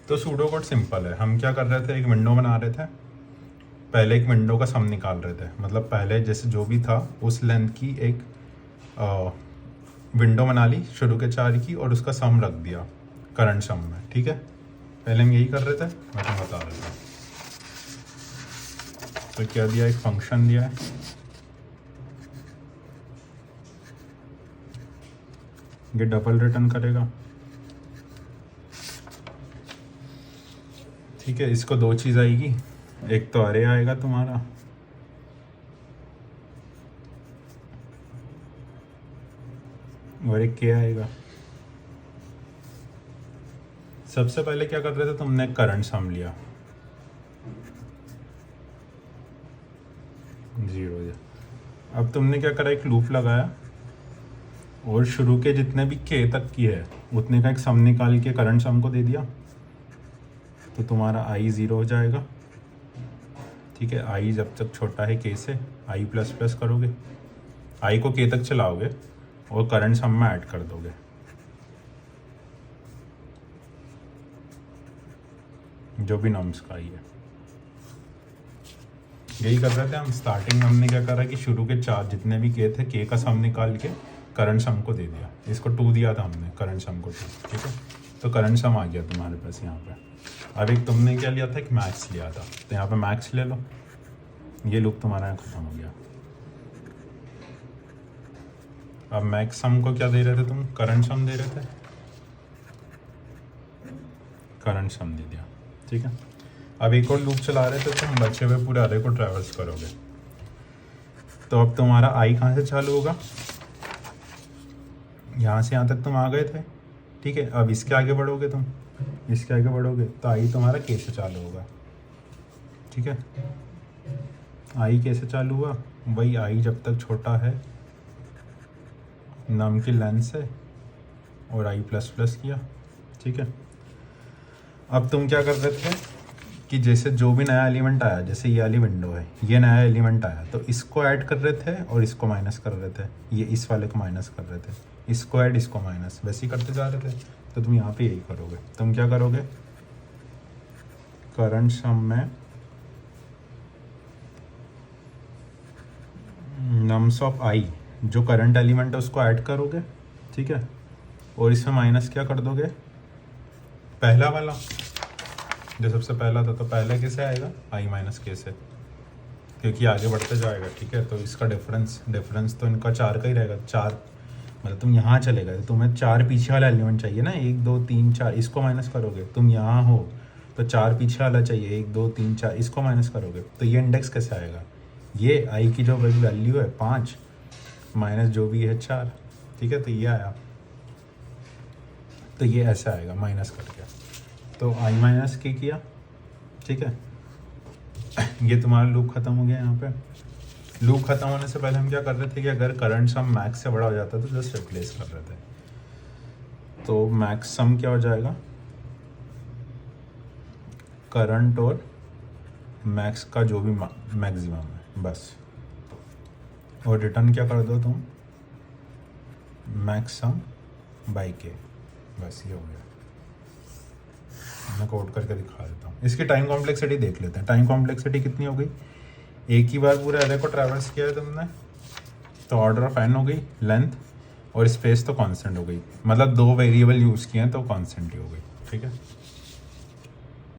तो pseudo code simple है। हम क्या कर रहे थे, एक विंडो बना रहे थे। पहले एक विंडो का सम निकाल रहे थे, मतलब पहले जैसे जो भी था उस लेंथ की एक विंडो बना ली शुरू के 4 की, और उसका सम रख दिया करंट सम में। ठीक है, पहले हम यही कर रहे थे, मैं तुम्हें बता रहा था। तो क्या दिया, एक फंक्शन दिया है, ये डबल रिटर्न करेगा। ठीक है, इसको 2 चीज़ आएगी, एक तो अरे आएगा तुम्हारा, और एक के आएगा। सबसे पहले क्या कर रहे थे, तुमने करंट सम लिया 0। अब तुमने क्या करा, एक लूप लगाया और शुरू के जितने भी के तक की है उतने का एक सम निकाल के करंट सम को दे दिया, तो तुम्हारा आई 0 हो जाएगा। ठीक है, आई जब तक छोटा है के से, आई प्लस प्लस करोगे, आई को के तक चलाओगे और करंट सम में ऐड कर दोगे। जो भी नम्स का आई है, यही कर रहे थे हम। स्टार्टिंग में हमने क्या करा कि शुरू के 4 जितने भी के थे, के का सम निकाल के करंट सम को दे दिया। इसको 2 दिया था हमने, करंट सम को 2। ठीक है, तो करंट सम आ गया तुम्हारे पास यहाँ पे। अब एक तुमने क्या लिया था, एक मैक्स लिया था, तो यहाँ पे मैक्स ले लो। ये लूप तुम्हारा यहाँ खत्म हो गया। अब मैक्स सम को क्या दे रहे थे तुम, करंट सम दे रहे थे, करंट सम दे दिया। ठीक है, अब एक और लूप चला रहे थे, तुम बचे हुए पूरे अरे को ट्रैवर्स करोगे। तो अब तुम्हारा आई कहाँ से चालू होगा, यहाँ से यहाँ तक तुम आ गए थे। ठीक है, अब इसके आगे बढ़ोगे, तुम इसके आगे बढ़ोगे तो आई तुम्हारा के से चालू होगा। ठीक है, आई कैसे चालू हुआ, वही आई जब तक छोटा है नम की लेंथ से, और आई प्लस प्लस किया। ठीक है, अब तुम क्या कर रहे थे कि जैसे जो भी नया एलिमेंट आया, जैसे ये वाली विंडो है, ये नया एलिमेंट आया तो इसको ऐड कर रहे थे और इसको माइनस कर रहे थे, ये इस वाले को माइनस कर रहे थे, इसको ऐड इसको माइनस, वैसे ही करते जा रहे थे। तो तुम यहाँ पे यही करोगे। तुम क्या करोगे, करंट सम में नम्स ऑफ आई, जो करंट एलिमेंट है उसको ऐड करोगे। ठीक है, और इसमें माइनस क्या कर दोगे, पहला वाला जो सबसे पहला था, तो पहले कैसे आएगा, आई माइनस के से, क्योंकि आगे बढ़ते जाएगा। ठीक है, तो इसका डिफरेंस तो इनका 4 का ही रहेगा। 4 मतलब तुम यहाँ चले गए, तुम्हें 4 पीछे वाला एलिमेंट चाहिए ना, 1 2 3 4, इसको माइनस करोगे। तुम यहाँ हो तो 4 पीछे वाला चाहिए, 1 2 3 4, इसको माइनस करोगे। तो ये इंडेक्स कैसे आएगा, ये आई की जो वैल्यू है 5 माइनस जो भी है 4। ठीक है, तो ये आया, तो ये ऐसे आएगा माइनस करके। तो आई माइनस के किया। ठीक है, ये तुम्हारा लूप ख़त्म हो गया। यहाँ पे लूप ख़त्म होने से पहले हम क्या कर रहे थे कि अगर करंट सम मैक्स से बड़ा हो जाता तो जस्ट रिप्लेस कर रहे थे। तो मैक्स सम क्या हो जाएगा, करंट और मैक्स का जो भी मैक्सिमम है बस, और रिटर्न क्या कर दो तुम, मैक्स सम बाई के, बस ये हो गया। मैं कोड करके दिखा देता हूँ। इसकी टाइम कॉम्प्लेक्सिटी देख लेते हैं। टाइम कॉम्प्लेक्सिटी कितनी हो गई, एक ही बार पूरे अरे को ट्रैवर्स किया है तुमने, तो ऑर्डर ऑफ एन हो गई लेंथ, और स्पेस तो कांस्टेंट हो गई, मतलब 2 वेरिएबल यूज़ किए हैं तो कांस्टेंट ही हो गई। ठीक है,